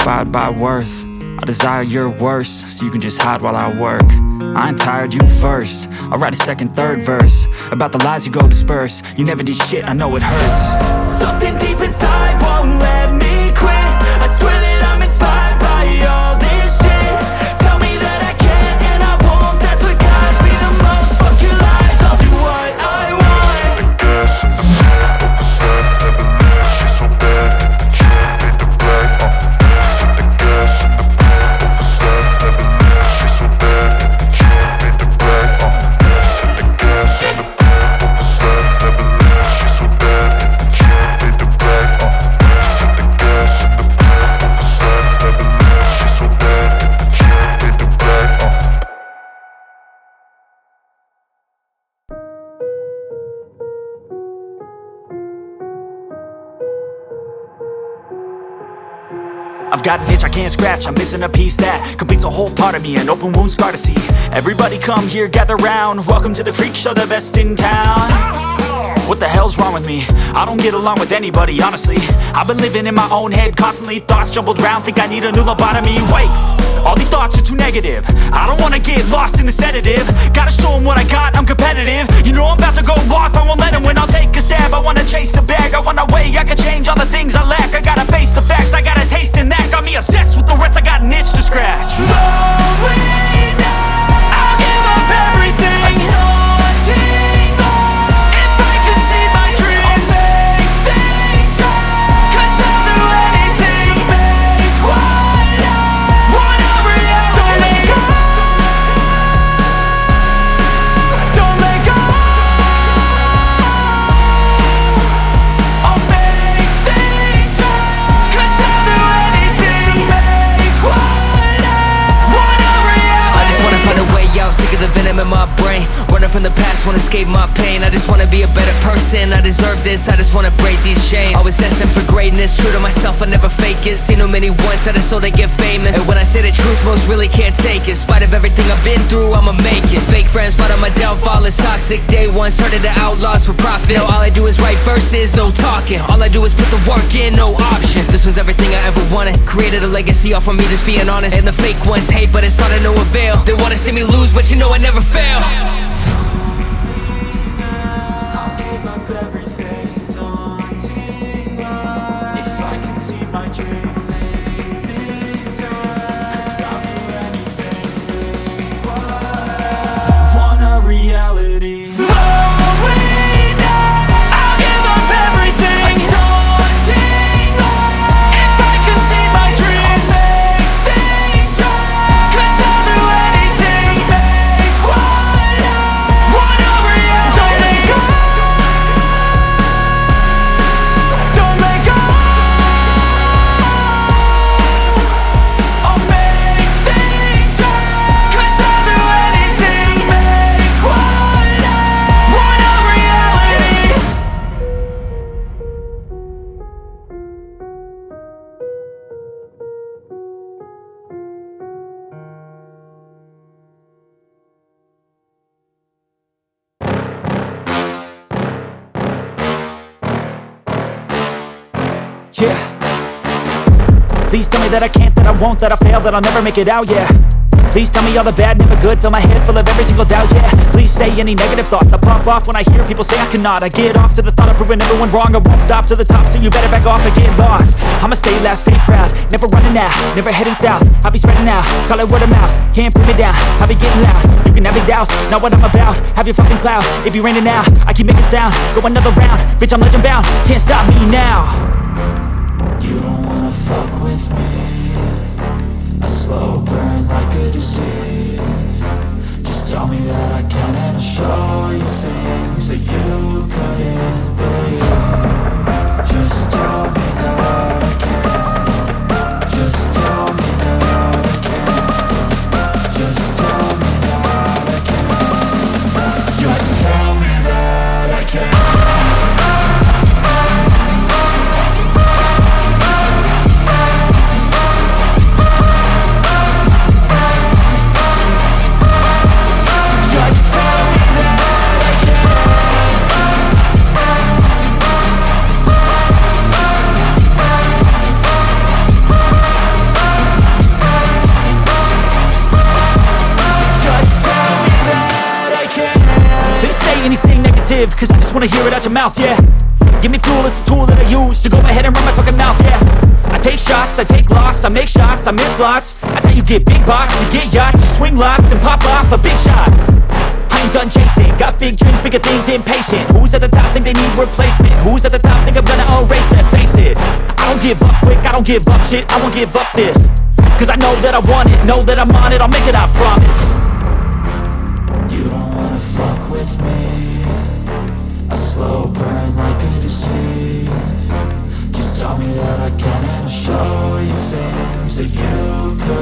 inspired by worth. I desire your worst, so you can just hide while I work. I ain't tired, you first. I'll write a second, third verse about the lies you go disperse. You never did shit, I know it hurts. Something deep inside won't let me quit. I swear that I'm inspired by all this shit. Tell me that I can and I won't. That's what guides me the most. Fuck your lies, I'll do what I want. The gas in the back of the set, never leave. She's so bad and the chick made the black. The gas in the back of the set, never leave. She's so bad and the chick made the black. The gas in the back of the set, never leave. She's so bad and the chick made the black. The gas in the back of the set, never leave. She's so bad and the chick made the black. I've got an itch I can't scratch, I'm missing a piece that completes a whole part of me, an open wound scar to see. Everybody come here, gather round, welcome to the freak show, the best in town. What the hell's wrong with me? I don't get along with anybody, honestly. I've been living in my own head constantly, thoughts jumbled round, think I need a new lobotomy. Wait, all these thoughts are too negative. I don't wanna get lost in the sedative. Gotta show them what I got, I'm competitive. You know I'm about to go off, I won't let them win. I'll take a stab, I wanna chase a bag. I wanna weigh, I can change all the things I lack. I gotta face the facts, I got a taste in that. Got me obsessed with the rest, I got an itch to scratch. Lonely now, I'll give up everything. Daunting all, if I can see my dreams, I'll make things right. 'Cause I'll do anything to make what I want a reality. Don't let go, don't let go. I'll make things right. 'Cause I'll do anything to make what I want a reality. I just wanna find a way out, sick of the venom in my brain. Running from the past, wanna escape my pain. I just wanna be a better person, I deserve this. I just wanna break these chains. Always asking for greatness, true to myself, I never fake it. Seen too many once, I just so they get famous. And when I say the truth, most really can't take it. In spite of everything I've been through, I'ma make it. Fake friends, part of my downfall is toxic. Day one, started to outlaws for profit. Now all I do is write verses, no talking. All I do is put the work in, no option. This was everything I ever wanted. Created a legacy off of me, just being honest. And the fake ones hate, but it's all to no avail. They wanna see me lose, but you know I never fail. I'll give up everything, daunting all, if I can see my dream, make things right. 'Cause I'll do anything, make what I want a reality. Lonely now, I'll give up everything, daunting all, if I can see my dreams, make things right. 'Cause I'll do anything to make what I want a reality. Don't let go, don't let go. I'll make things right. 'Cause I'll do anything to make what I want a reality. Yeah. Please tell me that I can't, that I won't, that I fail, that I'll never make it out, yeah. Please tell me all the bad, never good, fill my head full of every single doubt, yeah. Please say any negative thoughts, I pop off when I hear people say I cannot. I get off to the thought of proving everyone wrong, I won't stop to the top, so you better back off and get lost. I'ma stay loud, stay proud, never running out, never heading south. I'll be spreading out, call it word of mouth, can't put me down, I'll be getting loud. You can have your doubts, not what I'm about, have your fucking cloud, it be raining now, I keep making sound, go another round, bitch I'm legend bound, can't stop me now. You don't wanna fuck with me, a slow burn like a disease. Just tell me that I can and I'll show you things that you couldn't believe. Just tell me that I can. Just tell me that I can. Just tell me that I can. Just tell me that I can. live, cause I just wanna hear it out your mouth, yeah. Give me fuel, it's a tool that I use to go ahead and run my fucking mouth, yeah. I take shots, I take loss, I make shots, I miss lots. That's how you get big box, you get yachts, you swing lots and pop off a big shot. I ain't done chasing, got big dreams, bigger things, impatient. Who's at the top think they need replacement? Who's at the top think I'm gonna erase them? Face it, I don't give up quick, I don't give up shit, I won't give up this. Cause I know that I want it, know that I'm on it, I'll make it, I promise. You don't wanna fuck with me. A slow burn like a disease. Just tell me that I can and I'll show you things that you could